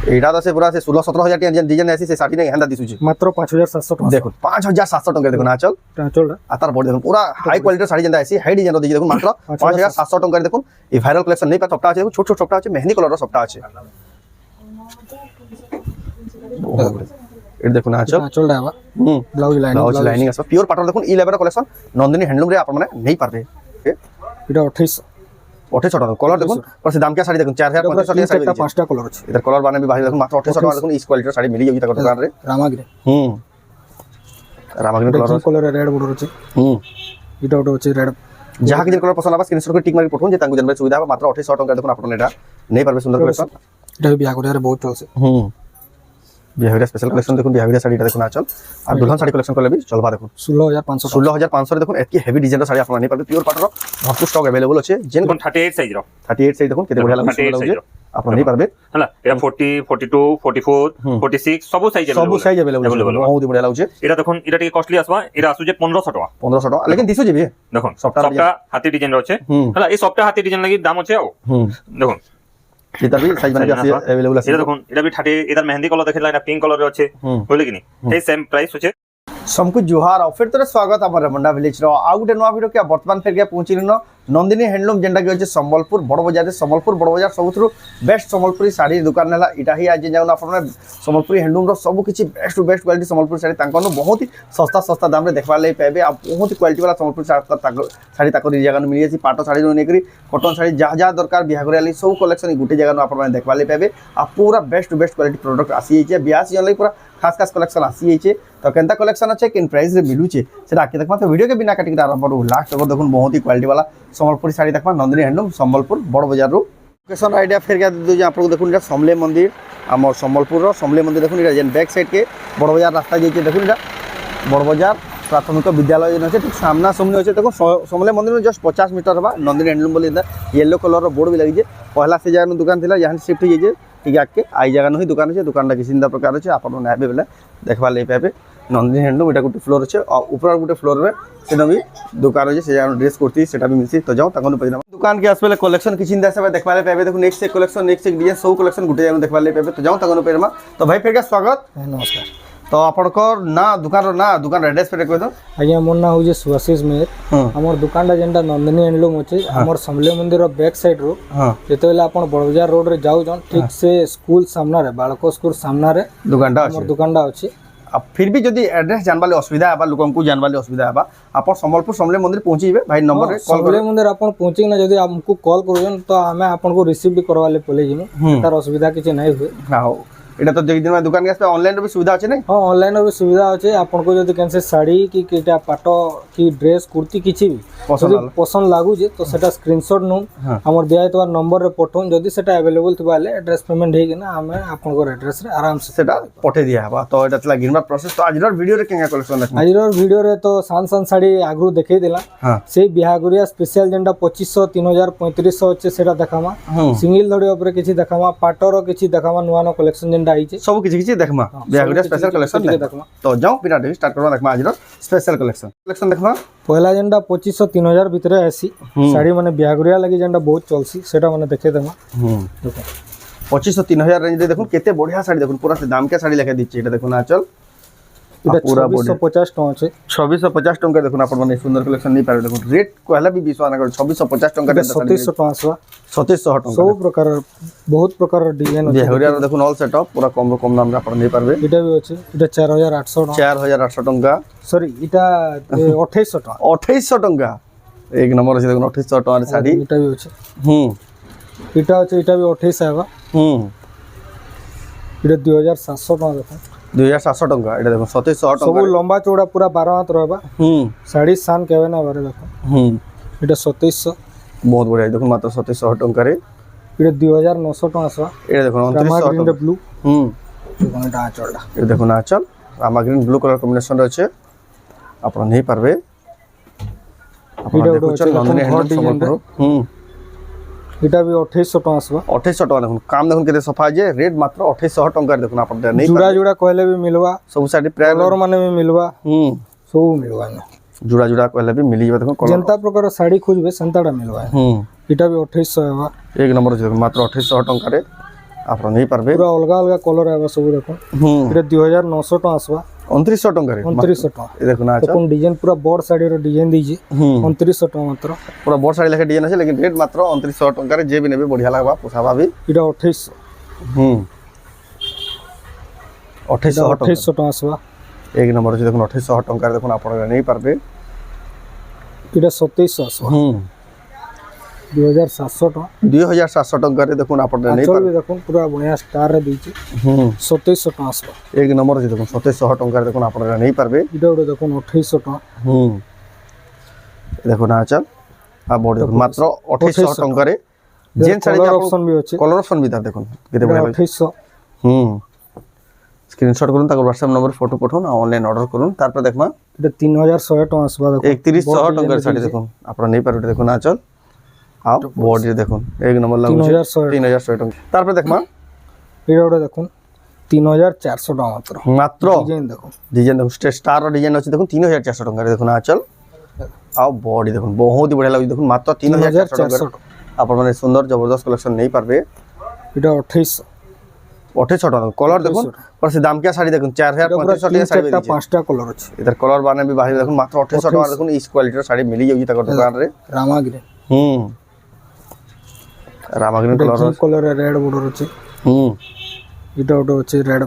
এইটা তো সে পুরা সে 16-17 হাজার টাকা ডিজাইন আছে, সে শাড়ি নাই হেন্দা দিছুছি মাত্র 5700 টাকা। দেখুন 5700 টাকা দেখুন আঁচল আঁচলটা আর তার বডি দেখুন পুরা হাই কোয়ালিটির শাড়ি যেটা আছে হাই ডিজাইন দেখুন মাত্র 5700 টাকা দেখুন। এই ভাইরাল কালেকশন নেই পা সবটা আছে দেখুন, ছোট ছোট সবটা আছে, মেহেন্দি কালার সবটা আছে। এটা দেখুন আঁচল আঁচলটা আবার ব্লাউজ লাইনিং আছে পিওর পাটর দেখুন। ই লেভেল কালেকশন নন্দিনী হ্যান্ডলুম রে আপনারা নেই পারবে। এটা 2800 টাকা কলার দেখুন, প্লাস দাম কে শাড়ি দেখুন 4500 টাকা শাড়ি, এটা 5টা কালার আছে। এটার কলার বানাবি ভাই দেখুন মাত্র 2800 টাকা দেখুন। এই কোয়ালিটির শাড়ি মিলি যাবে দোকান রে রামাগ্রি। রামাগ্রি কলার রেড বর্ডর আছে। এটা ওটা হচ্ছে রেড। যাহা কিছু কলার পছন্দ হবে স্ক্রিনশট করে টিক মারি পঠাউন, যে তাঙ্কু জানবে সুবিধা হবে। মাত্র 2800 টাকা দেখুন আপনারা এটা নেই পারবে। সুন্দর কালেকশন, এটা বিয়া করে বহুত চলছে। বিহারিয়া স্পেশাল কালেকশন দেখুন। বিহারিয়া শাড়িটা দেখুন আঁচল আর দুলহন শাড়ি কালেকশন করলে চলবা দেখুন 16500 দেখুন। এত হেভি ডিজাইনের শাড়ি আপনারা নেই পারবে। পিওর পাটর ভরপুর স্টক अवेलेबल আছে। যেন 38 সাইজ র 38 সাইজ দেখুন কেতে বড়িয়া লাগুছে আপনারা নেই পারবে। হলা এটা 40 42 44 46 সব সাইজ अवेलेबल বহুত বড়িয়া লাগুছে। এটা দেখুন এটা টিকে কস্টলি আসবা। এটা আসুছে 1500 টাকা 1500 টাকা লেকিন দিছো জিবি দেখুন সবটা হাতি ডিজাইন আছে। হলা এই সবটা হাতি ডিজাইন লাগি দাম আছে। দেখুন এটা भी সাইজ মানে আছে अवेलेबल আছে। এটা দেখুন এটা भी 30 এটার মেহেন্দি কালার দেখেন না পিঙ্ক কালার আছে হইলে কিনি এই সেম প্রাইস আছে। सबको जुहार और फिर तो स्वागत आम रेमुंडा ভিলেজ रो आउ गोटे नुआ भिडियो के बर्तमान फेर के पहुंचलिन नंदिनी हैंडलूम जेनटा कि संबलपुर बड़ बजार संबलपुर बड़ बजार सबुठु बेस्ट संबलपुरी साड़ी दुकान है। इटा ही आज जाऊन आप संबलपुरी हैंडलूम रो सब किसी best to best quality Sambalpuri sari तांकनो बहुत ही सस्ता दाम रे देखबा लई पाबे। आ बहुत ही क्वालिटी वाला संबलपुरी साड़ी ताको जगह मिल जासी। पाटो साड़ी रो नेकरी कॉटन साड़ी जहाँ जहाँ दरकार बिहा करे सब कलेक्शन गोटे जगह आप देखबा लई पाबे। आ पूरा best to best quality product आसी जाइए। बिहा सीजन लई पूरा खास खास कलेक्शन आसी जाइए। तो केनता कलेक्शन अच्छे किन प्राइस रे मिलुचे सेटा आके देखमा। तो वीडियो के बिना काटी आरंभ करू लास्ट तक देखुन बहुत ही क्वालिटी वाला संबलपुरी साड़ी देखमा नंदिनी हैंडलूम संबलपुर बड़ बजार रो लोकेशन आइडिया फेर के दे आपको देखुन इटा समले मंदिर आम संबलपुर रो समले मंदिर देखुन इटा जेन बैक साइड के बड़ बजार रास्ता जाइए देखुन इटा बड़ बजार प्राथमिक विद्यालय जेन अच्छे ठीक सामना सामने अच्छे देखो समले मंदिर में जस्ट 50 मीटर बा नंदिनी हैंडलूम बोली येलो कलर रो बोर्ड भी लगी पहला से जगह दुकान थिला यहाँ शिफ्ट हो जाइए ठीक आके आई जगह ही दुकान अच्छे दुकान किसी प्रकार अच्छे आप बेले देखवा ले पाबे। नंदिनी हैंडलूम इटा गोटे फ्लोर अच्छे और ऊपर गोटे फ्लोर में सेटा भी दुकान अच्छे से जगह ड्रेस कुर्ती सेटा भी मिलसी। तो जाओ तक दुकान के आसपे कलेक्शन किसी देखवा ले पाबे। देखो नेक्स्ट कलेक्शन नेक्स्ट डिजाइन सब कलेक्शन गोटे जगह देखवा ले पाबे। तो जाओ तक पेरमा। तो भाई फिर स्वागत नमस्कार। तो आपनकर ना दुकान एड्रेस पे कह दो। आज्ञा मोर ना हो सुभाषिष मेहर। हमर दुकानटा जेनटा नंदिनी हैंडलूम अच्छे हमर समले मंदिर बैक साइड रो जेतेले आपण बड़बाजार रोड रे जाउ जन ठीक से स्कूल सामना रे बालको स्कूल सामना रे दुकानटा अच्छे। अब फिर भी जदि एड्रेस जानवाले असुविधा है लोक को जानवाले असुविधा है आप संबलपुर समले मंदिर पहुंचे भाई नंबर रे कॉल समले मंदिर आप पहुंचे ना जदि हमको कॉल करूजन तो हमें आपन को रिसीव भी करवाले पले जिमु तार असुविधा किछि नहीं हुए। हां एटा तो जगह दिन में दुकान के आसपे ऑनलाइन रो भी सुविधा अछि नै। हां ऑनलाइन रो भी सुविधा अछि। आपन को जदि कैसे साड़ी की केटा पाटो की ड्रेस कुर्ती किछि भी पसंद लागु जे तो सेटा स्क्रीनशॉट नु हमर दिया तो नंबर रे पठोन जदि सेटा अवेलेबल थिबाले एड्रेस पेमेंट हे कि ना हमें आपन को एड्रेस रे आराम से सेटा पठे दिया हबा। तो एटा तला गिनबा प्रोसेस। तो आजर वीडियो रे केंगा कलेक्शन अछि आजर वीडियो रे तो सान साड़ी आगु देखै देला से बिहागुरिया स्पेशल जेंडा 2500 3000 3500 अछि सेटा देखामा। सिंगल धड़ी ऊपर किछि देखामा पाटो रो किछि देखामा नुवा नो कलेक्शन जेंडा आइছে सब किछि देखमा बिहागुरिया स्पेशल कलेक्शन देखमा। तो जाओ बिना देरी स्टार्ट करबा देखमा आजर स्पेशल कलेक्शन देखमा। पहला जेंडा 2500 3000 भितरे आसी साड़ी माने बिहागुरिया लागि जेंडा बहुत चलसी सेटा माने देखे देमा। देखो 2500 3000 रेंज रे देखुन केते बढ़िया साड़ी देखुन पूरा दाम के साड़ी लेके दिछि। एटा देखुन आचल इटा पूरा 2650 टका छै 2650 टका देखुन आपण माने सुंदर कलेक्शन नहीं पारे। देखुन रेट कहला भी 20 आना 2650 टका 2700 टका 2700 टका सब प्रकार बहुत प्रकार डिजाइन अछि। बिहागुरिया देखुन ऑल सेटअप पूरा कम दाम रे आपण नहीं पारबे। इटा भी अछि इटा 4800 टका 4800 टका सॉरी इटा 2800 टका 2800 टका एक नंबर अछि। देखुन 2800 टका रे साड़ी इटा भी अछि। इटा अछि इटा भी 28 आबा। इटा 2700 टका देखो 2700 टका एटा देखो 2700 टका सब लंबा चौड़ा पूरा 12 हाथ रहबा। साड़ी सान केबे ना बारे देखो इटा 2700 बहुत बढ़िया देखो मात्र 2700 टका रे इटा 2900 टका आसबा। एटा देखो 2900 टका ब्लू देखो इटा आचलडा एटा देखो ना आचल रामा ग्रीन ब्लू कलर कॉम्बिनेशन रे अछि आपण नहीं पारबे। आपण देखो नंदिनी हैंडलूम संबलपुर इटा भी 2800 टका आसबा। 2800 टका देखो काम देखो केते सफा जे रेट मात्र 2800 टका देखो आपण नहीं जुड़ा कहले भी मिलवा सब साड़ी कलर माने भी मिलवा सब मिलवा जुड़ा कहले भी मिली देखो कलर जनता प्रकार साड़ी खोजबे संताडा मिलवा। इटा भी 2800 हेबा एक नंबर देखो मात्र 2800 टका रे ଆପଣ ନେଇପାରିବେ। ପୁରା ଅଲଗା ଅଲଗା କଲର ଆଇବା ସବୁ ଦେଖୁନ୍। ଏଟା 2900 ଟଙ୍କା ଆସବା। 2900 ଟଙ୍କାରେ 2900 ଟଙ୍କା। ଏ ଦେଖୁନ ଆଚ୍ଛା দেখুন ডিজাইন পুরা বড় শাড়ির ডিজাইন দিয়েছে 2900 টাকা মাত্র। পুরা বড় শাড়ি লেখা ডিজাইন আছে লেকিন রেট মাত্র 2900 টঙ্কারে যে বি নেবে বঢ়িয়া লাগবা পোষাবা বি। এটা 2800 2800 টাকা আসবা। এক নম্বর আছে দেখুন 2800 টঙ্কারে দেখুন আপনারা নেই পারবে। এটা 2700 আসবা। 2700 টাকা। 2700 টঙ্কারে দেখুন আপনারা নেই আঁচল পারবে। भी দেখুন পুরা বঢ়িয়া স্টার রে দিয়েছে 2700 টাকা আসবা। এক নম্বর আছে দেখুন 2700 টঙ্কারে দেখুন আপনারা নেই পারবে। এটা ওটা দেখুন 2800 টাকা। দেখুন আচ্ছা আর বড় দেখুন মাত্র 2800 টঙ্কারে জেন শাড়ি কলর অপশন भी আছে। কলর অপশন বিতা দেখুন কেতে বঢ়িয়া লাগে। 2800। স্ক্রিনশট করুন তারপর হোয়াটসঅ্যাপ নম্বর ফটো পাঠান আর অনলাইন অর্ডার করুন তারপর দেখমা এটা 3100 টাকা আসবা দেখুন। 3100 টঙ্কার শাড়ি দেখুন আপনারা নেই পারবে দেখুন আচল আর বডি দেখুন এক নম্বর লাগুছে 3100 টাকা। তারপর দেখমা এটা ওটা দেখুন 3400 টাকা মাত্র। মাত্র ডিজাইন দেখুন। ডিজাইন দেখুন স্টার ডিজাইন আছে দেখুন 3400 টাকার দেখুন আচল আর বডি দেখুন বহুত বঢ়িয়া লাগুছে দেখুন মাত্র 3400 টাকা। আপনারা সুন্দর জবরদস্ত কালেকশন নেই পারবে। এটা 2800 টাকা কলর দেখুন পরে দাম কি শাড়ি দেখুন 4500 টাকা শাড়ি এটা 5টা কলর আছে। এটার কলর বানে বি বাহির দেখুন মাত্র 2800 টাকা দেখুন এই কোয়ালিটির শাড়ি মিলি যাଉଛି তাকর দোকান রে। রামা গ্রিন। রামাগ্রিন কলর কলর রেড বর্ডর আছে। এটা ওটা আছে রেড।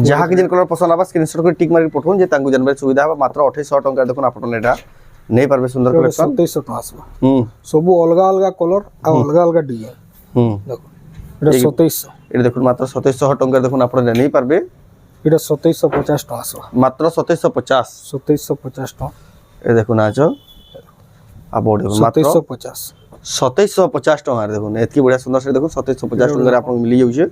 যাহা কি যেন কলর পছন্দ হবে স্ক্রিনশট করে টিক মারি পঠাউন যে তাঙ্কু জানবে সুবিধা হবে। মাত্র 2800 টাকা দেখুন আপনারা এটা নেই পারবে সুন্দর কালেকশন। 2700 টাকা আসবা। সবু অলগা অলগা কলর আর অলগা অলগা ডিজাইন দেখুন। এটা 2700। এটা দেখুন মাত্র 2700 টাকা দেখুন আপনারা নেই পারবে। এটা 2750 টাকা আসবা। মাত্র 2750 2750 টাকা। এ দেখুন আছো আর বড় দেখুন মাত্র 2750 2750 টাকা দেখুন এতকি বড়িয়া সুন্দর শাড়ি দেখুন 2750 টাকা আপনাদের মিলি যাচ্ছে।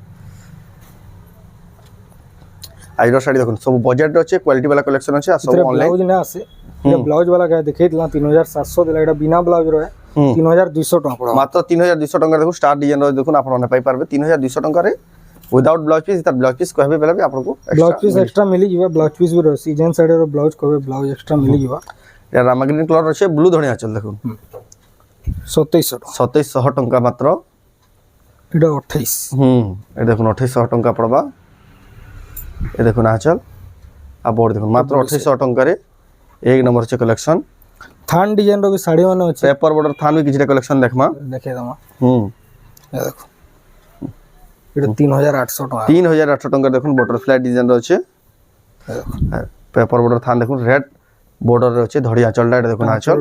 আইরো শাড়ি দেখুন সব বাজেট আছে কোয়ালিটি वाला কালেকশন আছে আর সব অনলাইন। ব্লাউজ না আছে। এটা ব্লাউজ वाला কে দেখাই দিলা 3700 দিলা। এটা বিনা ব্লাউজ রহে 3200 টাকা পড়া। মাত্র 3200 টাকা দেখুন স্টার ডিজাইন র দেখুন আপনারা পাই পারবে 3200 টাকা উইদাউট ব্লাউজ পিস। তার ব্লাউজ পিস কহবে বেলা আপনাকে ব্লাউজ পিস এক্সট্রা মিলি যাবে। ব্লাউজ পিস भी রহে সিজন সাইডের ব্লাউজ কবে ব্লাউজ এক্সট্রা মিলি যাবে। এটা রামাগ্রিন কালার আছে ব্লু ধনিয়া আঁচল দেখুন 2700 টাকা। 2700 টাকা মাত্র। এটা 28। এ দেখুন 2800 টাকা পড়বা। এ দেখুন আঁচল আর বড় দেখুন মাত্র 2800 টাকারে এক নম্বর আছে কালেকশন। থান ডিজাইন র भी শাড়ি মানে আছে। পেপার বর্ডার থান भी কিছু কালেকশন দেখমা দেখে দামা। এ দেখো এটা 3800 টাকা। 3800 টাকা দেখুন বাটারফ্লাই ডিজাইন আছে। পেপার বর্ডার থান দেখুন রেড বর্ডার আছে ধড়ি আঁচলটা এটা দেখুন আঁচল।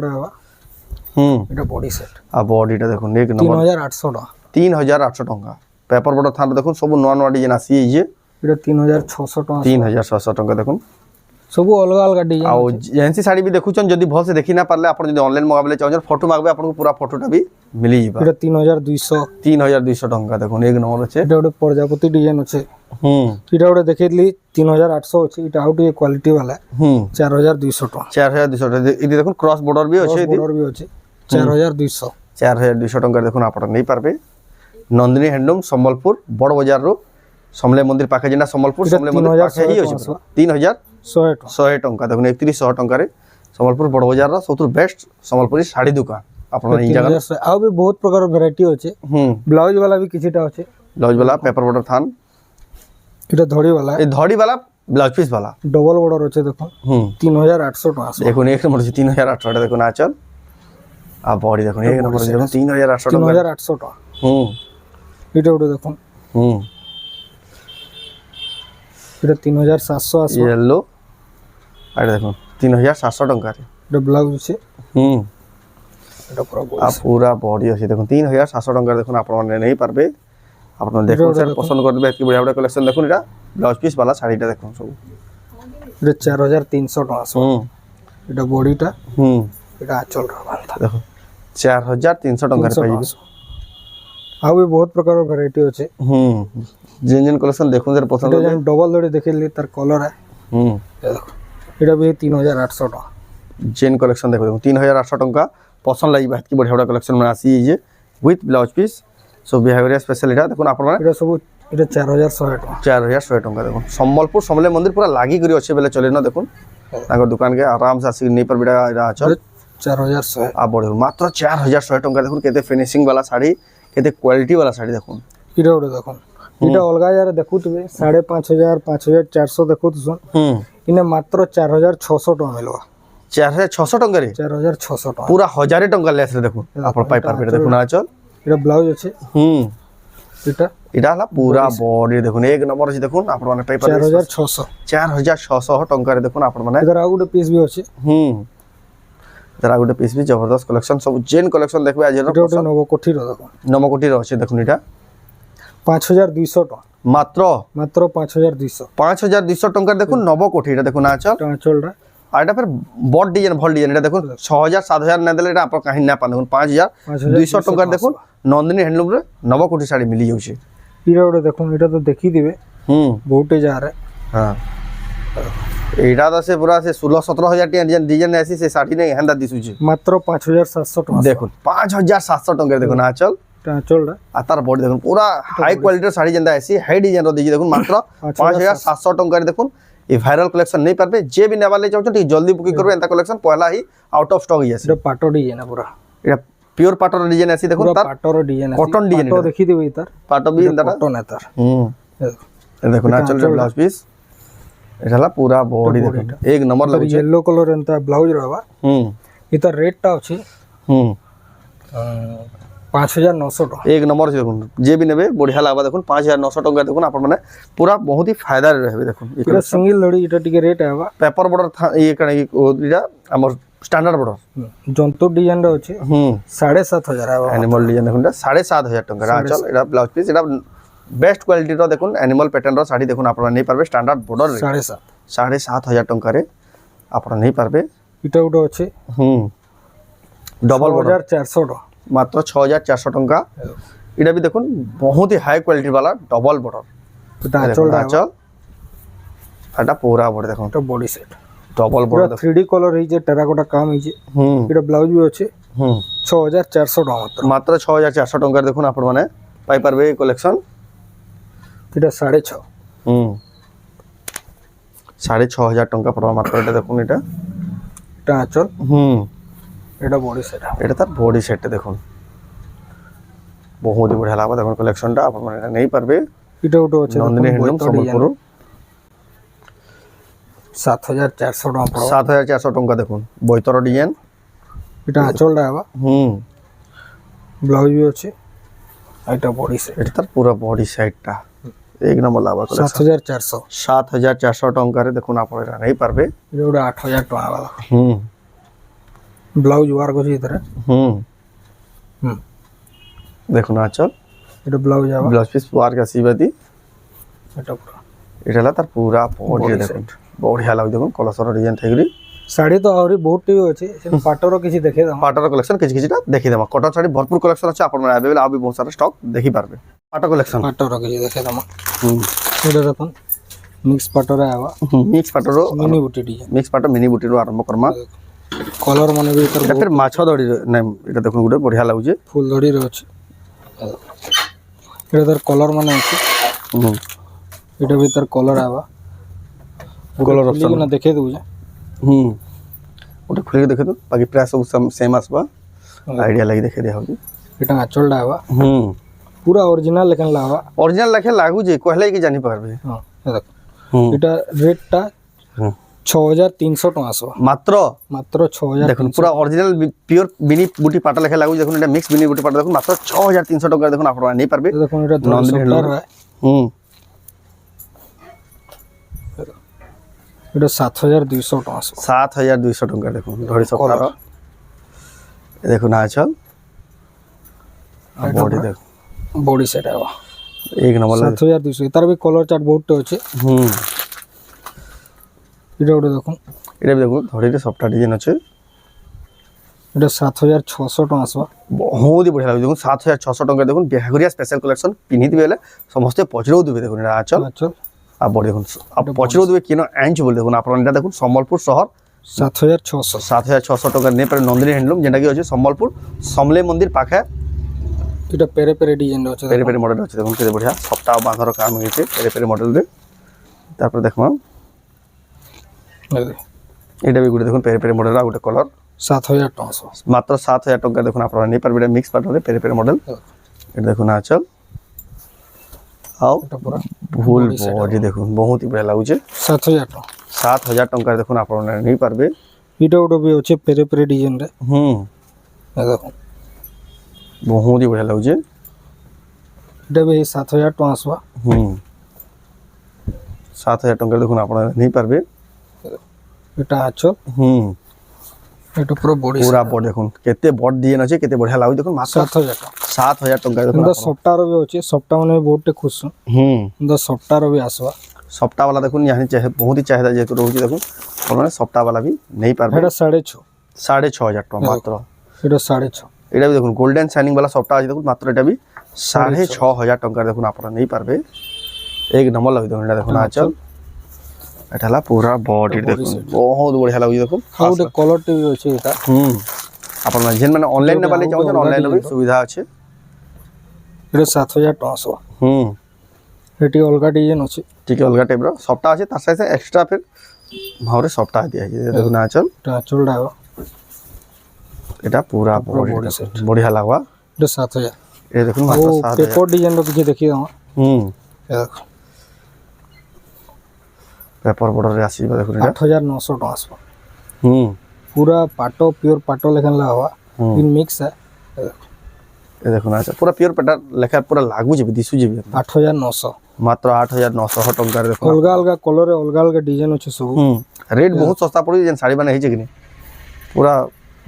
এটা বডি সেট আর বডিটা দেখুন এক নম্বর 3800 টাকা। 3800 টাকা। পেপার বর্ডার থান দেখুন সব নয়া নয়া ডিজাইন আসি এই যে এটা 3600 টাকা। 3600 টাকা দেখুন সবু অলগা অলগা ডিজাইন। আর জেন্সি শাড়ি भी দেখুছন যদি ভালসে দেখি না পারলে আপন যদি অনলাইন মগাবলে চাও ফটো মাগবে আপনাকে পুরা ফটোটা भी মিলি যাবে। এটা 3200। 3200 টাকা দেখুন এক নম্বর আছে। এটা ওটা প্রজাপতি ডিজাইন আছে। এটা ওটা দেখাই দিলি 3800 আছে। এটা আউট এই কোয়ালিটি वाला 4200 টাকা। 4200 টাকা এটি দেখুন ক্রস বর্ডার भी আছে। বর্ডার भी আছে 4200। 4200 টাকা দেখুন আপনারা নেই পারবে। নন্দিনী হ্যান্ডলুম সম্বলপুর বড় বাজার রো সমলে মন্দির পাখে যেটা সম্বলপুর সমলে মন্দির পাখে হি আছে 3100 টাকা দেখুন 3100 টাকারে সম্বলপুর বড় বাজার র সবথ বেস্ট সম্বলপুরি শাড়ি দোকান আপনারা এই জায়গা। আউ भी বহুত প্রকার ভ্যারাইটি আছে। ব্লাউজ वाला भी কিছুটা আছে। ব্লাউজ वाला পেপার বর্ডার থান। এটা ধড়ি वाला এই ধড়ি वाला ব্লাউজ পিস वाला ডবল বর্ডার আছে দেখুন 3800 টাকা। দেখুন এক নম্বর আছে 3800 টাকা দেখুন আঁচল আর বডি দেখুন এক নম্বর আছে দেখুন 3800 টাকা। 3800 টাকা। এটা ওটা দেখুন এটা 3700 আছে। ইয়েলো আর দেখুন 3700 টাকা। এটা ব্লাউজ আছে। এটা পুরো আর পুরা বডি আছে দেখুন 3700 টাকা দেখুন আপনারা নেই পারবে। আপনারা দেখুন স্যার পছন্দ করবে কি বড় বড় কালেকশন দেখুন। এটা ব্লাউজ পিস वाला শাড়িটা দেখুন সব এটা 4300 টাকা আছে। এটা বডিটা এটা আঁচল রাখা দেখুন 4300 টাকা পাইবে। আউ भी বহুত প্রকার ভ্যারাইটি আছে। যেন যেন কালেকশন দেখুন যার পছন্দ এটা ডবল দড়ি দেখিলি তার কলর আছে। দেখো এটা भी 3800 টাকা। जेन कलेक्शन देखो 3800 टंका पसंद लगी की बढ़िया बढ़िया कलेक्शन में आसी जे with blouse piece so behaviour special এটা দেখুন আপনারা এটা সব এটা 4100 টাকা। 4100 টাকা দেখুন সম্বলপুর সমলে মন্দির পুরা লাগি করি আছে বেলে চলে না দেখুন তাঙ্গর দোকান के आराम से आसी नहीं पर बिड़ा এটা আছে 4100 आ बड़े मात्र 4100 টাকা দেখুন কেতে ফিনিশিং वाला শাড়ি কেতে কোয়ালিটি वाला শাড়ি দেখুন। এটা ওটা দেখুন এটা অলগা যারা দেখুଥିବେ 5,500 5,400 ଦେଖୁଥିସନ୍ ଇନେ ମାତ୍ର 4,600 ଟଙ୍କା ମିଲବା 4,600 ଟଙ୍କାରେ 4,600 ଟଙ୍କା ପୁରା 1000 ଟଙ୍କା ଲେସ୍ ରେ ଦେଖୁন ଆପଣ ପାଇ ପାরবে দেখুন আঁচল এটা ব্লাউজ আছে এটা এটা হলা পুরা বডি দেখুন এক নম্বর আছে দেখুন আপন মানে পাই পারবে 4,600 4,600 টঙ্কারে দেখুন আপন মানে এদার ଆଉ ଗୋଟେ ପିସ୍ ବି ଅଛି তারা গোটে পিস বি জবরদস্ত কালেকশন সব জেন কালেকশন দেখবে আজ এটা ଗୋଟେ নবকোଠିର দেখুন নমকোটির আছে দেখুন এটা 5,200 ଟଙ୍କା মাত্র মাত্র 5,200 5,200 টঙ্কার দেখুন নবকোঠি এটা দেখুন আঁচল টাঁচলটা আর এটা ফের বড ডিজাইন ভল ডিজাইন এটা দেখুন 6,000 7,000 না দিলে এটা আপনার কাহি না পান দেখুন 5,200 টঙ্কার দেখুন নন্দিনী হ্যান্ডলুম রে নবকোঠি শাড়ি মিলি যাচ্ছে এটা ଗୋଟେ দেখুন এটা তো দেখি দিবে বহুটে যারে হ্যাঁ এইটা তো সে পুরা সে 16-17,000 টাকা ডিজাইন আসি সে শাড়ি নেই হেন্দা দিছুছে মাত্র 5,700 ଟଙ୍କା দেখুন 5,700 টঙ্কার দেখুন আঁচল টাঁচলটা আর তার বডি দেখুন পুরা হাই কোয়ালিটির শাড়ি যেটা আসি হাই ডিজাইন দিয়েছি দেখুন মাত্র 5,700 টঙ্কার দেখুন এই ভাইরাল কালেকশন নেই পারবে যে বি নেবার লাগে চাচ্ছেন ঠিক জলদি বুকিং করবে এন্তা কালেকশন পয়লা হি আউট অফ স্টক হয়ে আছে এটা পাটো ডিজাইন পুরা এটা পিওর পাটর ডিজাইন আসি দেখুন তার পাটর ডিজাইন আছে কটন ডিজাইন পাটো দেখি দিবে তার পাটো বি এন্তা কটন এতার এই দেখুন আঁচল ব্লাউজ পিস এটা হলা পুরা বডি দেখুন এক নম্বর লাগুছে येलो कलर एंता ब्लाउज रहबा इता रेट टा अछि 5,900 टका एक नंबर আছে দেখুন যে বি নেবে বড়িয়া লাগবা দেখুন 5,900 টাকা দেখুন আপনার মানে পুরা বহুত ही फायदा रहबे देखुन इटा सिंगल लड़ी इटा टिके रेट आबा पेपर बॉर्डर ये कण इटा हमर स्टैंडर्ड बॉर्डर जंतु डिजाइन रे अछि 7,500 आबा एनिमल डिजाइन देखुन 7,500 টাকা আঁচল এটা ব্লাউজ পিস এটা বেস্ট কোয়ালিটি র দেখুন এনিমল প্যাটার্ন র শাড়ি দেখুন আপনারা নেই পারবে স্ট্যান্ডার্ড বর্ডর রে 7,500 টাকা রে আপনারা নেই পারবে इटा उडो अछि डबल बॉर्डर 400 टका मात्र 6,400 टंका এটা भी দেখুন बहुत ही हाई क्वालिटी वाला डबल बॉर्डर इटा आचल এটা পুরা বড় দেখুন इटा बॉडी सेट डबल पूरा बॉर्डर 3D कलर हे जे टेराकोटा काम हे जे इटा ब्लाउज भी अछि 6,400 टका मात्र 6,400 टंका দেখুন আপন মানে পাই পারবে এই কালেকশন इटा 6,500 6,500 टंका পড়বা মাত্র এটা দেখুন এটা इटा आचल এটা বডি সেট এটা তার বডি সেট দেখুন বহুত বড়িয়া লাগবে দেখুন কালেকশনটা আপন মানে এটা নেই পারবে এটা উটো আছে নন্দিনী হ্যান্ডলুম সম্বলপুর 7,400 टका पड़ो 7,400 टंका দেখুন বইতর ডিজাইন এটা আঁচলটা আবা ব্লাউজ भी আছে এটা বডি সেট এটা তার পুরো বডি সেটটা এক নম্বর লাগবে 7,400 7,400 টঙ্কারে দেখুন আপন এটা নেই পারবে এটা ওটা 8,000 टका वाला ब्लाउज वर्क আছে ইতরে দেখুন আঁচল এটা ব্লাউজ আবা ব্লাউজ পিস ওয়ার্ক আসিবাদি এটা পুরো এটা হলা তার পুরা বডি দেখুন বড়িয়া লাগবে দেখুন কলসর ডিজাইন থাকি শাড়ি তো আହୁରି বহুত টি আছে সে পাটর কিছু দেখে দাম পাটর কালেকশন কিছু কিছুটা দেখি দেবা কটন শাড়ি ভরপুর কালেকশন আছে আপনারা अवेलेबल আর বহুত সারা স্টক দেখি পারবে পাটর কালেকশন পাটর কিছু দেখে দাম এটা দেখুন মিক্স পাটর আবা মিক্স পাটর মিনি বুটি ডিজাইন মিক্স পাটর মিনি বুটি রো আরম্ভ করমা কলর মানে भी तर এটা ফের মাছ দড়ি না এটা দেখুন গুটে বড়িয়া লাগুছে ফুল দড়ি রে আছে এটা তার কলর মানে আছে এটা ভিতর কলর আবা কলর অপশন না দেখে দেবো ওটা খুলে দেখে তো বাকি প্রায় সব সেম আসবা আইডিয়া লাগি দেখে দেয়া হবে এটা আঁচলটা আবা পুরা অরিজিনাল লেখেন লাবা অরিজিনাল লেখে লাগুছে কহলে কি জানি পারবে হ্যাঁ দেখ এটা রেটটা 6,300 टका আসবা মাত্র মাত্র 6,000 দেখুন পুরা অরিজিনাল পিওর বিনি বুটি পাটা লেখা লাগুছে দেখুন এটা মিক্স বিনি বুটি পাটা দেখুন মাত্র 6,300 টাকা দেখুন আপনারা নেই পারবে দেখুন এটা নন্দিনী হ্যান্ডলুম এটা 7,200 टका আসবা 7,200 টাকা দেখুন ধরি সকার দেখুন আঁচল বডি দেখুন বডি সেট আবা এক নম্বর 7,200 তার भी কলর চার্ট বহুত আছে এটা ওটা দেখুন এটা দেখুন ধরিতে সবটা ডিজাইন আছে এটা 7,600 टका আসবা बहुत ही बढ़िया लागे देखुन 7,600 टका देखुन बिहागरिया स्पेशल कलेक्शन पिनी दिबे ले समस्त पचरो दिबे देखुन এটা আঁচল আঁচল आ बॉडी देखुन अब पचरो दिबे किनो एंच बोल देखुन आपन এটা দেখুন সম্বলপুর শহর 7,600 7,600 টাকা নে পারে নন্দিনী হ্যান্ডলুম যেটা কি আছে সম্বলপুর সমলে মন্দির পাখে এটা পেরে পেরে ডিজাইন আছে পেরে পেরে মডেল আছে দেখুন কেতে बढ़िया সপ্তাহ বাঁধর কাম হইছে পেরে পেরে মডেল রে তারপর দেখমা এটা भी গুটে দেখুন পেরে পেরে মডেল আর গুটে কলর 7,000 टका আসবা মাত্র 7,000 টাকা দেখুন আপনারা নেই পারবে এটা মিক্স পাটরে পেরে পেরে মডেল এটা দেখুন আঁচল ଆଉ এটা পুরা ফুল বডি দেখুন বহুত হি বঢ়িয়া লাগুছে 7000 টাকা 7000 টঙ্কার দেখুন আপনারা নেই পারবে এটা ওটা বি আছে পেরে পেরে ডিজাইন রে দেখো বহুত হি বঢ়িয়া লাগুছে এটা বি 7000 টাকা আসবা 7000 টঙ্কার দেখুন আপনারা নেই পারবে এটা আছো এটা পুরো বডি পুরা বড দেখুন কেতে বড ডিজাইন আছে কেতে বঢ়িয়া লাগুছে দেখুন মাত্র 7000 টাকা 7000 টঙ্কার দেখুন কিন্তু সফটার বি আছে সফটা মানে বহুতে খুশ কিন্তু সফটার বি আসবা সপ্তাহ वाला দেখুন ইয়ানি চাহে বহুত হি চাহিদা যেহেতু রହୁଛି দেখুন আপনারা সপ্তাহ वाला भी নেই পারবে এটা 6.5 6500 টাকা মাত্র এটা 6.5 এটা भी দেখুন গোল্ডেন শাইনিং वाला সপ্তাহ আছে দেখুন মাত্র এটা भी 6500 টঙ্কার দেখুন আপনারা নেই পারবে এক নম্বর লাগি দেখুন এটা দেখুন আচল এটা হলা পুরা বডি দেখুন বহুত বঢ়িয়া লাগুଛି দেখুন ଆଉ ଗୋଟେ କଲର ଟେ ବି ଅଛି এটা আপনারা যেন মানে অনলাইন নে বালে চাହୁଛନ୍ অনলাইন भी সুবিধা আছে এটা 7000 টাকা আসবা এটি অলগা ডিজাইন আছে ঠিক অলগা টাইপ র সপ্তাহ আছে তার সাথে এক্সট্রা ফির ভাওরে সপ্তাহ দিয়া আছে দেখুন আচল এটা চলডা এটা পুরা বডি বঢ়িয়া লাগবা এটা 7000 এটা দেখুন ও মাত্র 7000 পেপর ডিজাইন র কিছু দেখি দাও দেখো পেপার বর্ডারে আসিবা দেখুন এটা 8900 টাকা আসবা পুরা পাটো পিওর পাটো লেখান লাগবা ইন মিক্স है এ দেখুন আচ্ছা পুরা পিওর পেটার লেখা পুরা লাগু যাবে দিসু যাবে 8900 মাত্র 8900 টঙ্কার দেখুন অলগা অলগা কলর অলগা অলগা ডিজাইন আছে সব রেট বহুত সস্তা পড়ি যেন শাড়ি মানে হইছে কিনি পুরা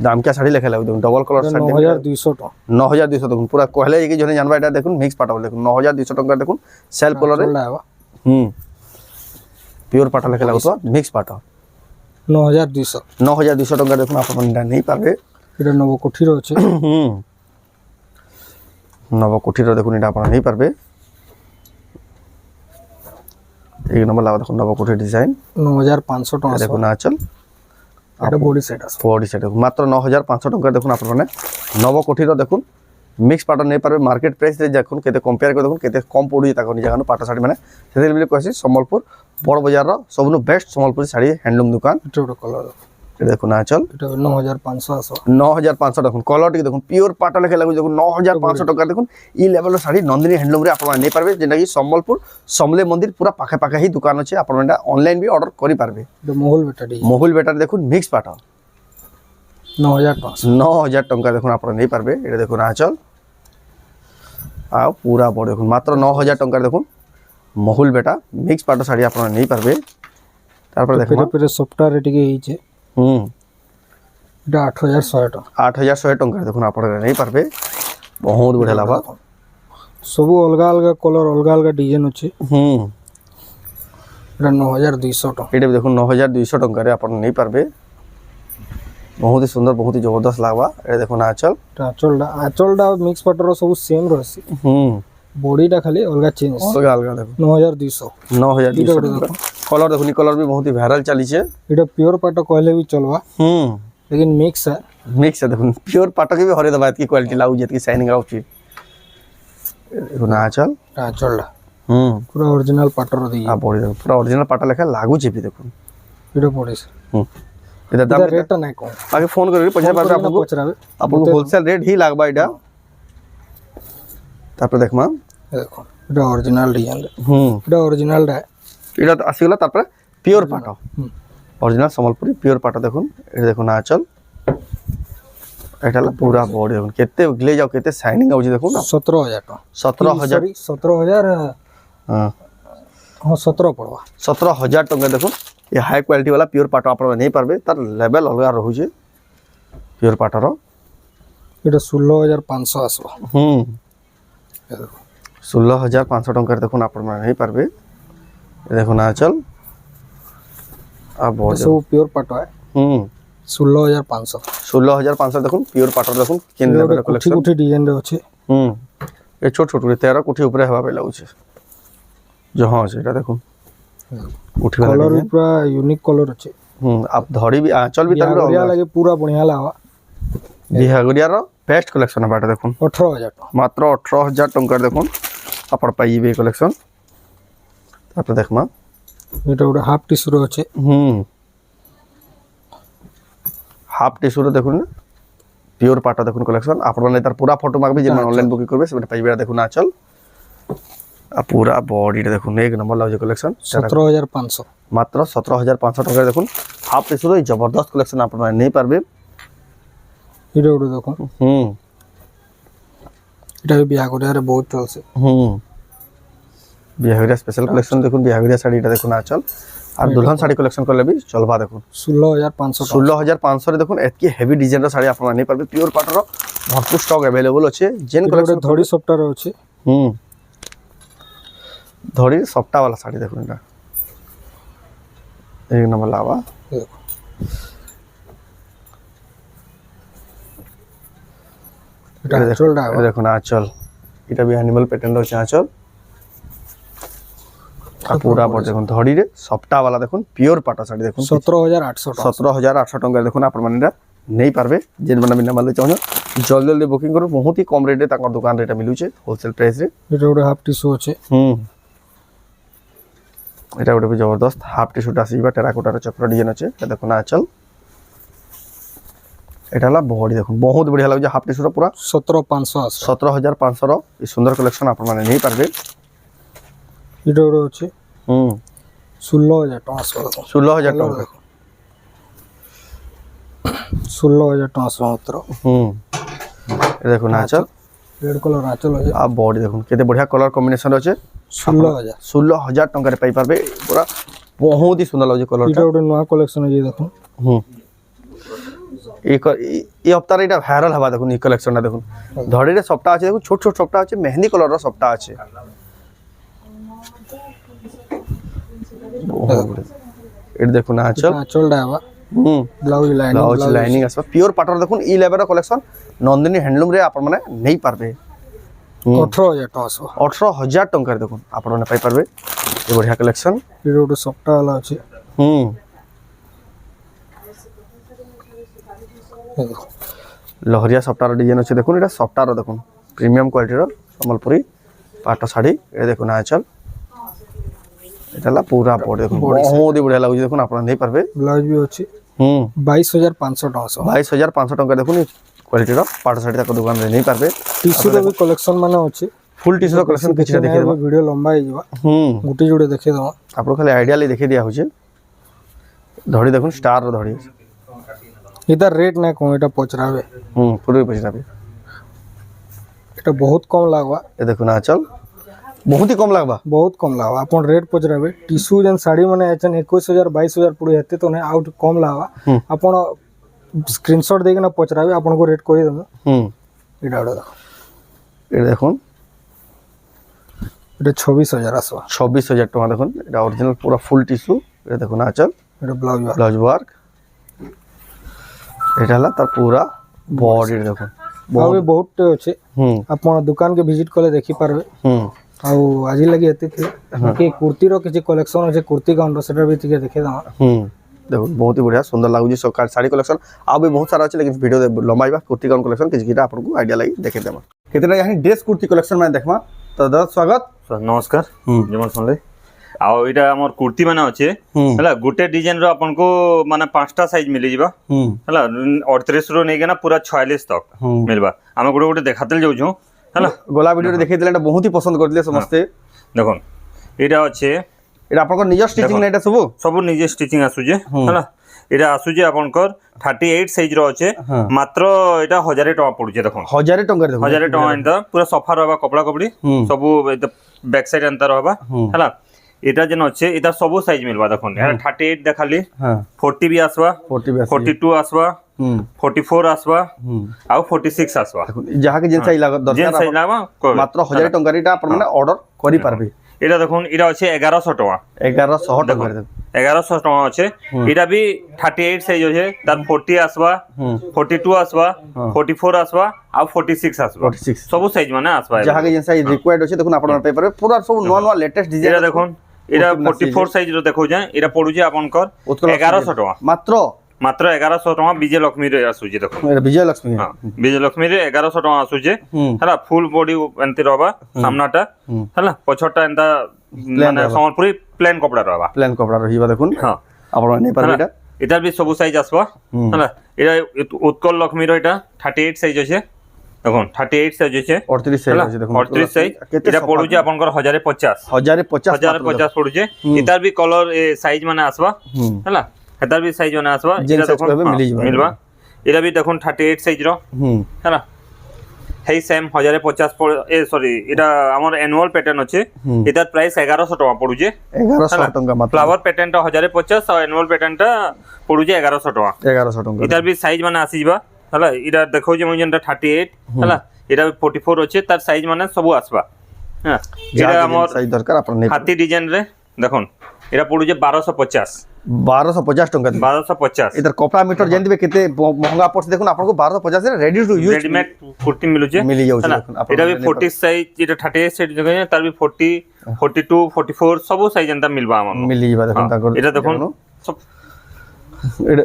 দাম क्या শাড়ি লেখা লাগু দেখুন ডবল কলর শাড়ি 9200 টাকা 9200 দেখুন পুরা কহলে কি জনে জানবা এটা দেখুন মিক্স পাটা দেখুন 9200 টঙ্কা দেখুন সেল কলরে পিওর পাটা লেখা লাগু তো মিক্স পাটা 9200 টঙ্কা দেখুন আপনারা নেই পাবে এটা নব কোঠির আছে নবকোঠির দেখুন এটা আপনারা নেই পারবে এক নম্বর লাগা দেখুন নবকোঠির ডিজাইন 9500 টাকা দেখুন আচল এটা বডি সেট আছে বডি সেট মাত্র 9500 টঙ্কা দেখুন আপনারা নবকোঠির দেখুন মিক্স পাটা নেই পারবে মার্কেট প্রাইস রে দেখুন কেতে কম্পেয়ার করে দেখুন কেতে কম পড়ুଛି তাকে নিজ পাটা শাড়ি মানে সেদিন বলে কইছি সম্বলপুর বড় বাজার সবুন বেস্ট সম্বলপুরি শাড়ি হ্যান্ডলুম দোকান এটা ওটা কলর এটা দেখুন আচল এটা 9500 আসবা 9500 দেখুন কলরটি দেখুন পিওর পাটা লেখা লাগু দেখুন 9500 টাকা দেখুন ই লেভেল শাড়ি নন্দিনী হ্যান্ডলুম রে আপনারা নেই পারবে যেটা কি সম্বলপুর সমলে মন্দির পুরা পাখে পাখে হি দোকান আছে আপনারা অনলাইন भी অর্ডার করি পারবে এটা মহুল বেটাডি মহুল বেটার দেখুন মিক্স পাটা 9000 টাকা দেখুন আপনারা নেই পারবে এটা দেখুন আচল আর পুরা বড় দেখুন মাত্র 9000 টাকা দেখুন মহুল বেটা মিক্স পাটা শাড়ি আপনারা নেই পারবে তারপরে দেখুন পেরে সফটওয়্যার রেটিকে হইছে এটা 8100 টাকা 8100 টাকা দেখুন আপনারা নেই পারবে বহুত বড়িয়া লাগবা সব অলগা অলগা কলর অলগা অলগা ডিজাইন আছে এটা 9200 টাকা এটা দেখুন 9200 টাকা আপনারা নেই পারবে बहुत ही सुंदर बहुत ही जबरदस्त लागबा ए देखो ना आचल आचलडा मिक्स पटर सब सेम रहसी बॉडीटा खाली अलगा चेंज अलगा अलगा देखो 9200 कलर देखो नी कलर भी बहुत ही वायरल चली छे एटा प्योर पाटो कहले भी चलवा लेकिन मिक्स है देखो प्योर पाटो के भी हरे दबात की क्वालिटी लागु जेत की शाइनिंग आउची देखो ना आचलडा पूरा ओरिजिनल पाटर दी आ बॉडी देखो पूरा ओरिजिनल पाटा लेखा लागु छे भी देखो एटा बॉडी से इधर दाम रेट नहीं कौन आगे फोन करके पछा पार आपको होलसेल रेट ही लागबा इडा तापर देखमा देखो এটা অরিজিনাল ডিজাইন এটা অরিজিনাল রে এটা আসিগলা তারপরে পিওর পাটা অরিজিনাল সম্বলপুরি পিওর পাটা দেখুন এটা দেখুন আচল এটা পুরা বডি দেখুন কেতে গ্লেজ আর কেতে শাইনিং আউজি দেখুন 17000 টাকা 17000 हां 17 पड़वा 17000 टका देखुन ये हाई क्वालिटी वाला प्योर पाटा आप नहीं पारबे तार लेवल अलग रहुजे प्योर पाटार এটা 16500 আসবা 16500 टका देखुन आप नहीं पारबे देखुन आचल आ बहुत सब प्योर पाटा है 16500 देखुन प्योर पाटा देखुन केन लेवल कलेक्शन कुठी डिजाइन रे अछि ये छोट छोट 13 कुठी ऊपर हवा पे लागुछे जो हां से এটা দেখুন उठी वाला कलर पूरा यूनिक कलर अछि आप धड़ी भी आंचल भी तंग बढ़िया लगे पूरा बढ़िया लावा बिहागुरिया रो बेस्ट कलेक्शन बाटा देखुन 18000 टाका मात्र 18000 टका देखुन अपन पाइबे कलेक्शन तापर देखमा এটা ওটা হাফ টিস্যু रो अछि हाफ टिश्यू रो देखुन प्योर पाटा देखुन कलेक्शन आपण माने तार पूरा फोटो मागबे जे ऑनलाइन बुकिंग करबे सेबे पाइबे देखुन आंचल आ आ पूरा बॉडी देखुन एक नंबर लागे कलेक्शन 17500 मात्र 17500 टका देखुन हाफ टिश्यू रो जबरदस्त कलेक्शन आपण माने नै पारबे এটা ওটা দেখুন এটা বিয়াগরিয়ারে বহুত চলছে बिहाविरिया स्पेशल कलेक्शन देखुन बिहाविरिया साड़ी এটা দেখুন आचल আর दुल्हन साड़ी कलेक्शन करले भी चलबा देखुन 16500 16500 रे देखुन एतकी हेवी डिजाइन रो साड़ी आपण नै पारबे प्योर कॉटन रो भरपूर स्टॉक अवेलेबल अछि जेन कलेक्शन ধড়ি সফটওয়্যার আছে धड़ी सप्ता वाला साड़ी देखो इनका एक नंबर लावा এটা চলটা देखो ना आंचल इटा भी एनिमल पैटर्न আছে आंचल पूरा पर देखो धड़ी रे सप्ता वाला देखो प्योर पाटा साड़ी देखो 17800 17800 टका देखो आपण माने नहीं पारबे जेन माने बिना माले चाहो जल्दी जल्दी बुकिंग करो बहुत ही कम रेट रे ताकर दुकान रेट मिलु छे होलसेल प्राइस रे এটা ওটা হাফ টিস্যু আছে এটা ওটা भी जबरदस्त हाफ टी शर्ट आसीबा टेराकोटार चक्र डिजाइन আছে দেখো না आंचल এটা হলা বডি দেখুন বহুত বঢ়িয়া লাগছে হাফ টি শর্ট পুরা 17500 আছে 17500 র এই সুন্দর কালেকশন আপন মানে নেই পারবে এটা ওটা আছে 16000 টাকা 16000 টাকা 16000 টাকা মাত্র এই দেখুন আঁচল রেড কলর আঁচল আছে आ बॉडी देखुन केते बढ़िया कलर कॉम्बिनेशन আছে 16000 16000 टका रे पाई पारबे पूरा बहुत ही सुंदर लागे कलर এটা ওটা নয়া কালেকশন আছে দেখুন এই হপ্তার এটা ভাইরাল হবা দেখুন এই কালেকশনটা দেখুন ধড়ি রে সফটা আছে দেখুন ছোট ছোট সফটা আছে মেহেন্দি কলর র সফটা আছে এটা দেখুন আঁচল আঁচলটা আবা ব্লাউজ লাইনিং আসবা পিওর পাটর দেখুন ই লেভেল কালেকশন নন্দিনী হ্যান্ডলুম রে আপন মানে নেই পারবে 18000 টাকা 18000 टंका देखुन आपण ने पाई पारबे ए बढ़िया कलेक्शन এটা ওটা সফটটা वाला আছে लहरिया सफ्टार डिजाइन अच्छे देखुन एटा सफ्टार देखुन प्रीमियम क्वालिटी रो संबलपुरी पाट साड़ी ए देखुन आंचल एटाला पूरा बॉडी देखुन बहुत ही बढ़िया लागु देखुन आपण नहीं पारबे ब्लाउज भी আছে 22500 টাকা 22500 टंका देखुन क्वालिटी रो पाट साड़ी तक दुकान रे नहीं पारबे टिश्यू रो भी कलेक्शन माने আছে फुल टिश्यू रो कलेक्शन किछ देखे देबा वीडियो लंबा हो जाबा गुटी जोड़े देखे दवा आपण खाली आइडिया ले देखे दिया होचे धड़ी देखुन स्टार रो धड़ी इधर रेट ना कोन এটা পচরাবে पूरे पचराबे এটা বহুত কম লাগবা ए देखुन आंचल बहुत ही कम लागबा बहुत कम लागबा अपन रेट पचराबे टिश्यू जन साड़ी माने एचन 21000 22000 पुरे हेते तो ने आउट कम लागबा अपन स्क्रीनशॉट देके ना पचराबे अपन को रेट कहि दम এটা ওটা ए देखुन এটা 26000 আসবা 26000 টাকা দেখুন এটা অরিজিনাল পুরো ফুল টিস্যু এটা দেখুন আঁচল এটা ব্লাউজ ওয়ার্ক এটা হলা তার পুরা বডি দেখুন আবে বহুত আছে আপন দোকান के विजिट करले देखि पारबे आउ আজি লাগি এতে থি कि कुर्ती रो किछि कलेक्शन আছে कुर्ती काउंटर सेटर भी ठीक देखे दा देखो बहुत ही बढ़िया सुंदर लागु सरकार साड़ी कलेक्शन आ भी बहुत सारा আছে लेकिन वीडियो लंबाईबा कुर्ती काउंटर कलेक्शन किछि किटा आपन को आईडिया लागि देखे देमा केतना यहां ड्रेस कुर्ती कलेक्शन में देखमा तो दादा स्वागत नमस्कार जमन सुनले आउ इटा हमर कुर्ती माने अछि हला गुटे डिजाइन रो आपन को माने पांचटा साइज मिली जिबा हला 38 रो नै केना पूरा 46 तक मिलबा हम गुटे गुटे देखातल जाउ छु हला गोला वीडियो रे देखै दिले बहुत ही पसंद करदिले समस्त देखोन इटा अछि एटा आपन को निज स्टिचिंग नै एटा सब सब निजे स्टिचिंग आसु जे हला एटा आसु जे आपन को 38 साइज रो अछि मात्र एटा 1000 टका पडुचे देखोन 1000 टका देखोन 1000 टका एंता पूरा सफा रहबा कपड़ा कपड़ी सब बैक साइड एंता रहबा हला एटा जन अच्छे एटा सब साइज मिलबा देखोन यार 38 देखाली 40 भी आसबा 42 आसबा 44 आसबा आ 46 आसबा जहा के जेन साइज लागत जेन साइज लागबा मात्र 1000 टका रीटा अपन माने ऑर्डर करि पारबे एटा देखोन एटा अच्छे 1100 टका 1100 टका 1100 टका अच्छे एटा भी 38 साइज होजे तार 40 आसबा 42 आसबा 44 आसबा आ 46 आसबा 46 सब साइज माने आसबा जहा के जेन साइज रिक्वायर्ड होचे देखोन अपन पेपर पूरा सब नवा नवा लेटेस्ट डिजाइन एटा देखोन एटा 44 साइज रो देखौ जाय एटा पडुजे आपन कर 1100 टका मात्र 1100 टका विजय लक्ष्मी रे आसुजे देखो एटा विजय लक्ष्मी हां विजय लक्ष्मी रे 1100 टका आसुजे हला फुल बॉडी एंती रहबा सामनाटा हला पछटा एंता माने संबलपुरी प्लेन कपड़ा रहबा रहिबा देखुन हां आपन नै पारबे एटा एटा भी सब साइज आसबा हला एटा उत्कल लक्ष्मी रो एटा 38 साइज अछि দেখুন 38 সাইজ আছে 38 সাইজ আছে দেখুন 38 সাইজ এটা পড়ুছে আপনাদের 1050 1050 পড়ুছে এটার भी কলর সাইজ মানে আসবা হলা এটার भी সাইজ মানে আসবা এটা দেখুন মিলবা এটা भी দেখুন 38 সাইজ র হলা হেই সেম 1050 সরি এটা আমার অ্যানুয়াল প্যাটার্ন আছে এটার প্রাইস 1100 টাকা পড়ুছে 1100 টাকা মাত্র ফ্লাওয়ার প্যাটার্নটা 1050 আর অ্যানুয়াল প্যাটার্নটা পড়ুছে 1100 টাকা 1100 টাকা এটার भी সাইজ মানে আসিবা হলা এটা দেখো যে মই যেটা 38 হলা এটা 44 আছে তার সাইজ মানে সব আসবা হ্যাঁ এটা আমার সাইজ দরকার আপনার নেই হাতি ডিজাইন রে দেখুন এটা পড়ুছে 1250 1250 টাকা 1250 এটার কপড়া মিটার জানি দিবে কেতে মহঙ্গা পড়ছে দেখুন আপনাকে 1250 এর ready to use readymade kurti মিলুছে মিলি যাচ্ছে দেখুন এটা भी 40 সাইজ এটা 38 সাইজ দেখেন তার भी 40 42 44 সব সাইজ এন্তা মিলবা আমার মিলি যাবে দেখুন তাকর এটা দেখুন সব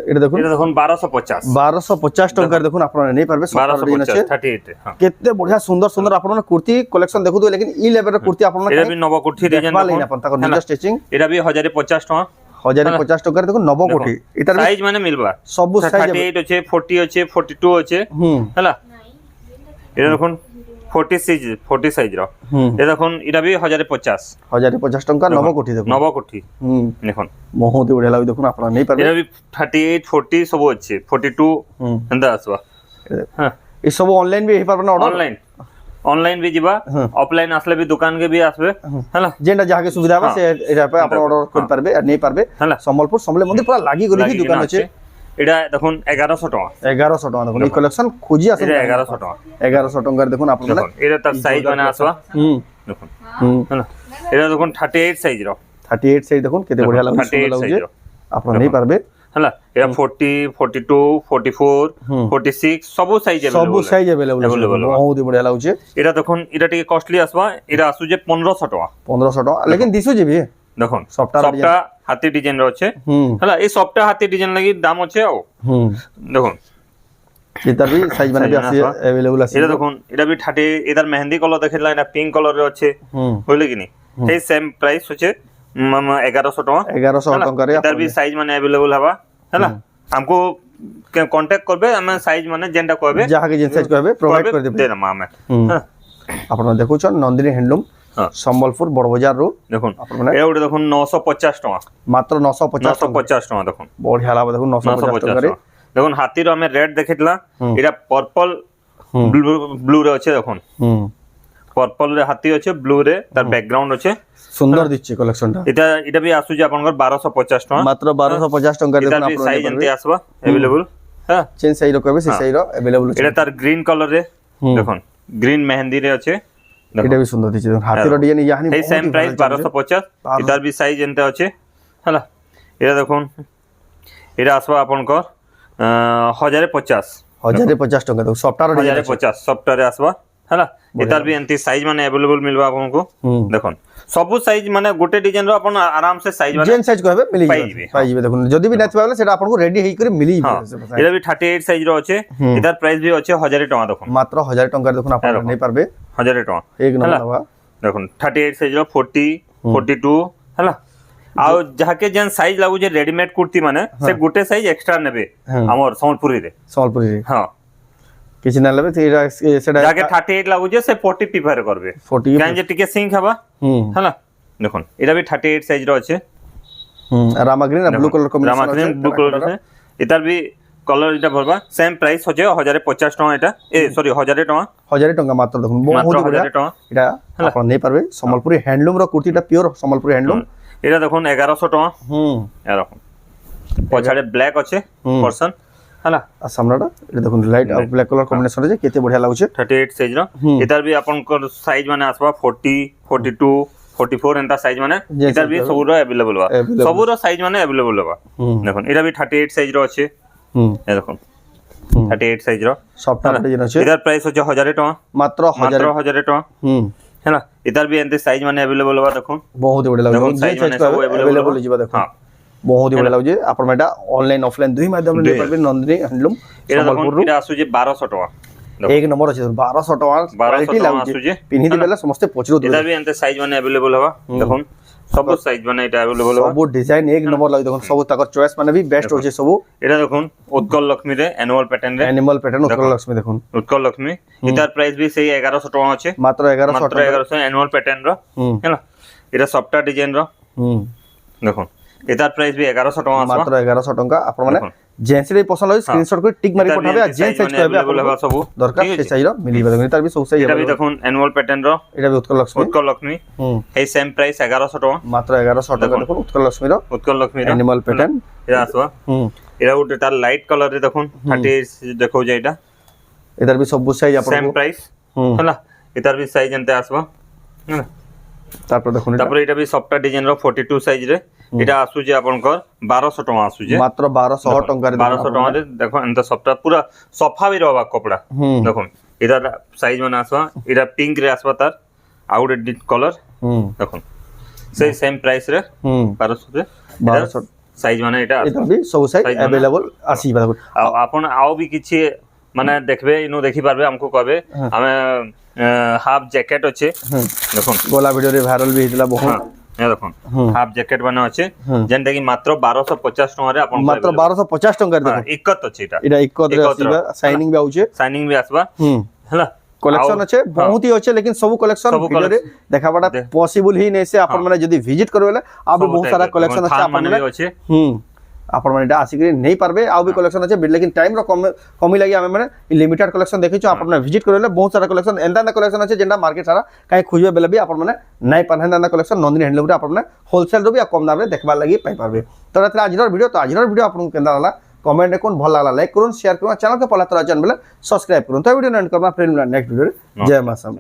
এটা দেখুন এটা দেখুন 1250 1250 টাকার দেখুন আপনারা নেই পারবে 1250 38 হ্যাঁ কেতে বঢ়িয়া সুন্দর সুন্দর আপনারা কুর্তি কালেকশন দেখুদু লেকিন ই লেভেলের কুর্তি আপনারা এটা भी নব কুর্তি ডিজাইন দেখুন আপনারা তাকর নিজ স্টিচিং এটা भी 1050 টাকা 1050 টাকার দেখুন নব কোটি এটার সাইজ মানে মিলবা সব সাইজ 38 আছে 40 আছে 42 আছে হলা এটা দেখুন 40 সাইজ র এটা দেখুন এটা भी 1050 1050 টাকা নব কোটি দেখুন নব কোটি দেখুন বহুত বঢ়িয়া লাগি দেখুন আপনারা নেই পারবে এটা भी 38 40 সব আছে 42 এন্তা আসবা হ্যাঁ এই সব অনলাইন বি হেই পারবে না অর্ডার অনলাইন भी ଯିବା অফলাইন আসলে भी দোকান के भी আসবে হলা যেটা যাকে সুবিধা হবে সে এটা পে আপনি অর্ডার করতে পারবে আর নেই পারবে সম্বলপুর সমলে মন্দির পুরো লাগি গলি কি দোকান আছে এটা দেখুন 1100 টাকা 1100 টাকা দেখুন এই কালেকশন খুঁজি আছে এটা 1100 টাকা 1100 টাকার দেখুন আপনারা দেখুন এটা তার সাইজ মানে আসবা দেখুন হলা এটা দেখুন 38 সাইজ র 38 সাইজ দেখুন কেতে বঢ়িয়া লাগছে সুন্দর লাগছে আপনারা নেই পারবে হলা এটা 40 42 44 46 সব সাইজ अवेलेबल बहुत बढ़िया लागছে এটা দেখুন এটা টিকে কস্টলি আসবা এটা আসু যে 1500 টাকা 1500 টাকা लेकिन দিছু যে দেখুন সবটা হাতি ডিজাইন রয়েছে হলা এই সবটা হাতি ডিজাইন লাগি দাম আছে ও দেখুন এটার भी সাইজ মানে আছে अवेलेबल আছে এটা দেখুন এটা भी 30 এটার মেহেন্দি কালার দেখলা এটা পিঙ্ক কালারে আছে হইলে কি নি এই সেম প্রাইস হচ্ছে 1100 টাকা 1100 টাকা রে এটার भी সাইজ মানে अवेलेबल হবা হলা हमको कांटेक्ट করবে আমি সাইজ মানে যেটা কইবে যাহাকে যে সাইজ কইবে প্রোভাইড করে দেব দেনা আমি আপনারা দেখুছেন নন্দিনী হ্যান্ডলুম সম্বলপুর বড় বাজার রো দেখুন এটা ওটা দেখুন 950 টাকা মাত্র 950 টাকা দেখুন বড়িয়া লাগবে দেখুন 950 টাকা রে দেখুন হাতির আমি রেড দেখিতলা এটা পার্পল ব্লু রে আছে দেখুন পার্পল রে হাতি আছে ব্লু রে তার ব্যাকগ্রাউন্ড আছে সুন্দর দিচ্ছে কালেকশনটা এটা भी আসু যে আপনাদের 1250 টাকা মাত্র 1250 টাকা দেখুন আপনারা সাইজ এনতে আসবা अवेलेबल হ্যাঁ চেঞ্জ সাইজ র কইবে সেই সাইজ র अवेलेबल আছে এটা তার গ্রিন কালার রে দেখুন গ্রিন মেহেন্দি রে আছে এটা भी সুন্দর দিচ্ছে দেখুন হাতির ডিজাইন ইয়ানি এই সেম প্রাইস 1250 এটার भी সাইজ এনতে আছে হলা এটা দেখুন এটা আসবা আপনাদের 1050 1050 টাকা দেখুন সফটওয়্যার ডিজাইন 1050 সফটওয়্যারে আসবা হলা এটার भी এনতি সাইজ মানে अवेलेबल মিলবা আপনাদের দেখুন সবু সাইজ মানে গোটে ডিজাইন র আপন আরাম সে সাইজ মানে জেন সাইজ কইবে মিলি পাইবে দেখুন যদি भी নাচ পাবেন সেটা আপনাদের রেডি হেই করে মিলি যাবে এটা भी 38 সাইজ র আছে এটার প্রাইস भी আছে 1000 টাকা দেখুন মাত্র 1000 টাকা দেখুন আপনারা নেই পারবে 1000 টাকা এক নম্বর হবা দেখুন 38 সাইজ র 40 42 হলা আর যাকে যেন সাইজ লাগু যে রেডিমেড কুর্তি মানে সে গোটে সাইজ এক্সট্রা নেবে আমার সম্বলপুরি রে হ্যাঁ কিছু না লাগবে সেটা যাকে 38 লাগু যে সে 40 প্রিফার করবে 40 কারণ যে টিকে সিঙ্ক হবা হলা দেখুন এটা भी 38 সাইজ র আছে রামা গ্রিন আর ব্লু কালার কম্বিনেশন রামা গ্রিন ব্লু কালার আছে এটার भी কলার এটা ভরবা সেম প্রাইস হচ্ছে 1050 টাকা এটা সরি 1000 টাকা 1000 টাকা মাত্র দেখুন বহুত বড় এটা আপনারা নেই পারবে সম্বলপুরি হ্যান্ডলুম র কুর্তিটা পিওর সম্বলপুরি হ্যান্ডলুম এটা দেখুন 1100 টাকা এরকম পছাড়ে ব্ল্যাক আছে পরসন হলা আর সামনাটা এটা দেখুন লাইট আর ব্ল্যাক কালার কম্বিনেশন আছে কেতে বঢ়িয়া লাগছে 38 সাইজ র এটার भी আপনকৰ সাইজ মানে আসবা 40 42 44 এন্তা সাইজ মানে এটার भी সবুর अवेलेबल হবা সবুর সাইজ মানে अवेलेबल হবা দেখুন এটা भी 38 সাইজ র আছে এই দেখুন 38 সাইজ র সফটওয়্যার ডিজাইন আছে এটার প্রাইস হচ্ছে 1000 টাকা মাত্র 1000 টাকা হলা এটার भी এন্তে সাইজ মানে अवेलेबल হবা দেখুন বহুত বড় লাগছে সাইজ মানে সব अवेलेबल হইবা দেখুন বহুত বড় লাগছে আপনারা এটা অনলাইন অফলাইন দুই মাধ্যমে নিতে পারবেন নন্দিনী হ্যান্ডলুম এটা দেখুন এটা আসু যে 1200 টাকা এক নম্বর আছে 1200 টাকা কোয়ালিটি লাগছে পিনি দিবেলা সমস্ত পছরো এটা भी এন্তে সাইজ মানে अवेलेबल হবা দেখুন ସବୁ ସାଇଜ ମାନେ ଏଟା अवेलेबल ସବୁ ডিজাইন এক নম্বর লাগি দেখুন সব তাকর চয়েস মানে भी বেস্ট হচ্ছে সব এটা দেখুন উৎকল লক্ষ্মী রে অ্যানুয়াল প্যাটার্ন রে অ্যানিমাল প্যাটার্ন উৎকল লক্ষ্মী দেখুন উৎকল লক্ষ্মী এটার প্রাইস भी সেই 1100 টাকা আছে মাত্র 1100 মাত্র 1100 অ্যানুয়াল প্যাটার্ন র হেলা এটা সফটা ডিজাইন র দেখুন এটার প্রাইস भी 1100 টাকা আছে মাত্র 1100 টাকা আপন মানে জেন্টস রে পছন্দ হয় স্ক্রিনশট করে টিক মারি পঠাবে আর জেন্টস সাইজ কইবে আপন সব দরকার সেই সাইজ র মিলিবে দেখুন এটার भी সব সাইজ এটা भी দেখুন অ্যানুয়াল প্যাটার্ন র এটা भी উৎকল লক্ষ্মী এই সেম প্রাইস 1100 টাকা মাত্র 1100 টাকা দেখুন উৎকল লক্ষ্মী র অ্যানিমাল প্যাটার্ন এটা আসবা এটা উঠে তার লাইট কালার রে দেখুন 30 দেখো যে এটা এটার भी সব সাইজ আপন সেম প্রাইস হলা এটার भी সাইজ এনতে আসবা হলা তারপর দেখুন তারপরে এটা भी সফটা ডিজাইন র 42 সাইজ রে এটা আসুছে আপনকৰ 1200 টাকা আসুছে মাত্র 1200 টাকা রে 1200 টাকা রে দেখো এনতে সফটা পুরা সফা भी रहबा कपड़ा দেখুন এটা সাইজ মানে আসবা এটা পিঙ্ক রে আসবা তার আউটডেট কলার দেখুন সেই সেম প্রাইস রে 1200 রে 1200 সাইজ মানে এটা এটা भी সব সাইজ अवेलेबल আসিবা দেখুন আপন আও भी কিছু মানে দেখবে ইনো দেখি পারবে আমকো কবে আমি হাফ জ্যাকেট আছে দেখুন গোলা ভিডিও রে ভাইরাল भी হিতলা বহুত এই দেখুন হাফ জ্যাকেট বানা আছে যেনটা কি মাত্র 1250 টাকা রে আপন মাত্র 1250 টাকা দেখুন ইকত আছে এটা এটা ইকত রে আসিবা শাইনিং भी আউছে শাইনিং भी আসবা হলা কলেকশন আছে বহুত হি আছে লেকিন সব কলেকশন ভিডিও রে দেখাবাটা পসিবল হি নেই সে আপন মানে যদি ভিজিট করবে আবে বহুত সারা কলেকশন আছে আপন মানে আপন মানে এটা আসিকি নেই পারবে আউ भी কলেকশন আছে লেকিন টাইম র কমি লাগি আমি মানে লিমিটেড কলেকশন দেখিছো আপন মানে ভিজিট করলে বহুত সারা কলেকশন এন্তা কলেকশন আছে যেটা মার্কেট সারা কাই খুঁজবে বেলে भी আপন মানে নাই পান এন্তা কলেকশন নন্দিনী হ্যান্ডলুম রে আপন মানে হোলসেল रो भी কম দাম রে দেখবার লাগি পাই পারবে তো রাতে আজির ভিডিও আপন কেন্দা লাগলা কমেন্ট কোন ভাল লাগলা লাইক করুন শেয়ার করুন চ্যানেল কে পলা তোরা জান বেলে সাবস্ক্রাইব করুন তো ভিডিও এন্ড করবা ফ্রেন্ড নেক্সট ভিডিও জয় মাসাম